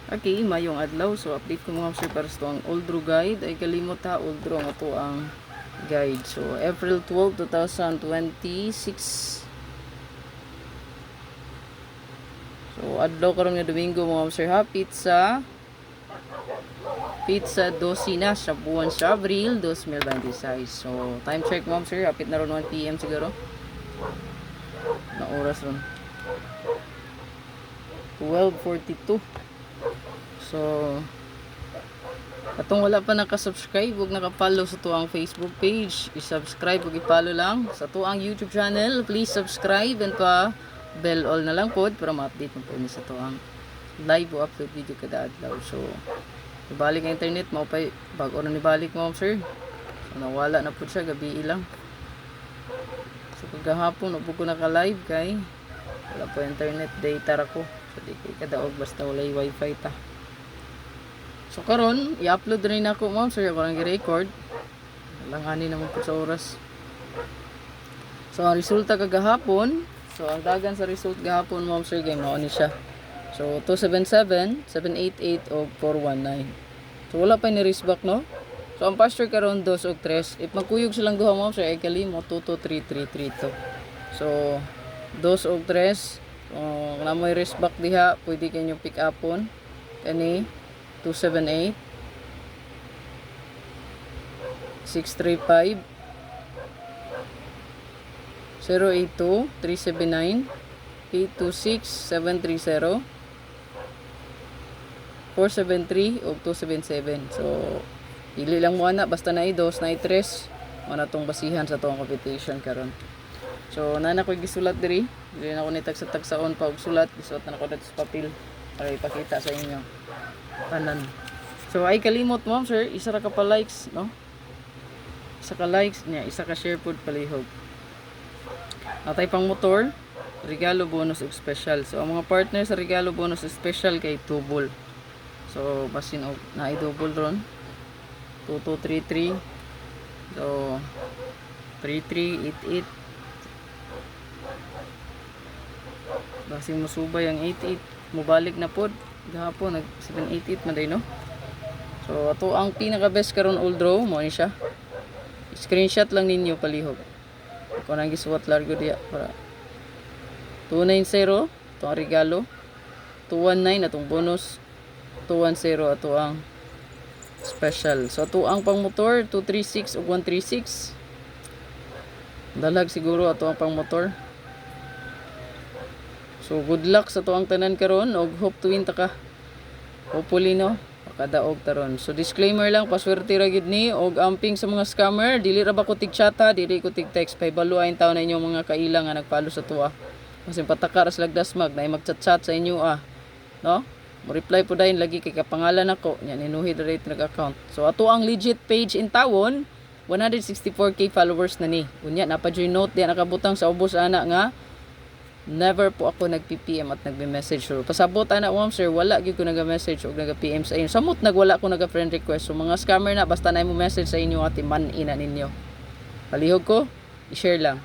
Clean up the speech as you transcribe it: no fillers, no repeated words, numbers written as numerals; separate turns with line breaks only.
Okay, mayong adlaw. So, update ko mga sir para sa ang Oldro guide. Ay kalimot ha, Oldro nga to ang guide. So, April 12, 2026. So, adlaw karon nga Domingo mga sir ha. Pizza Docina sa buwan sa Abril 2026. So, time check mga sir. Hapit na ron 1 PM siguro. Na oras ron. 12:42. So, atong wala pa nakasubscribe, huwag nakapollow sa tuang Facebook page, i-subscribe ug i-follow lang. Sa tuang YouTube channel, please subscribe and pa bell all na lang pod para ma-update mo po ni sa tuang live o upload video kada adlaw. So, ibalik ang internet, maupay bago ron ibalik mo sir. So, nawala na po siya, gabi lang. So, kagahapon, upo ko naka-live kay wala po internet, data ra ko. So, di kay kadaog basta walay wifi ta. So karon i-upload rin ako mo sir ako lang i-record. Langanin naman po sa oras. So ang resulta kagahapon, so ang dagan sa result gahapon mo sir kay mao ni siya. So 277, 788 o 419. So wala pa ni riskback no. So ang pastor karon 2 og 3. If magkuyog silang duha mo sir ay kalimo 223332. So 2 og 3 na may riskback diha pwede kanyo pick upon kani 278 635 082 379 826 730 473 o 277. So pili lang mo ana basta na i-2 na i-3 mo na tong basihan sa tong competition karon. So nana ko gisulat diri na ako ni tagsa-tagsaon pa og sulat gisulat na ko dito sa papel para ipakita sa inyo tanan. So ay kalimot mo sir, isa ra ka pa likes no, isa ka likes niya, isa ka share pod palihog. Atay pang motor regalo bonus ug special. So ang mga partner sa regalo bonus special kay double. So basin og na double ron 2233. So 3388 basin mo subay ang 88 mobalik na pod gahapon nag 788 man day no. So ato ang pinaka best karon Oldro mo ni siya. Screenshot lang ninyo palihog. Ko nang gisuwat largo diya para 290 to ang regalo, 219 atong bonus, 210 ato ang special. So ato ang pang motor 236 ug 136. Dalag siguro ato ang pang motor. So good luck sa tuang tanan karon og hope to win ta ka. Hopefully no, makadaog taron. So disclaimer lang, paswerte ra gid ni og amping sa mga scammer, dili ra ba ko tig-chata, dili ko tig-text, paybaluain taw na inyong mga kailang nga nagpalo sa tuwa. Kasi patakar sa lagdasmag na mag-chat-chat sa inyo no? Mo reply po dayon lagi kay kapangalan nako, nya ninuhid rate nag-account. So ato ang legit page in tawon, 164k followers na ni. Unya napa-join note diyan nakabutang sa ubos ana nga never po ako nag-PPM at nagme-message. So, pasabot ana mo sir, wala gyud ko nag-message o nag-PM sa inyo. Samot nagwala ko nag-friend request. So mga scammer na basta na mo message sa inyo at man ina ninyo. Palihog ko, i-share lang.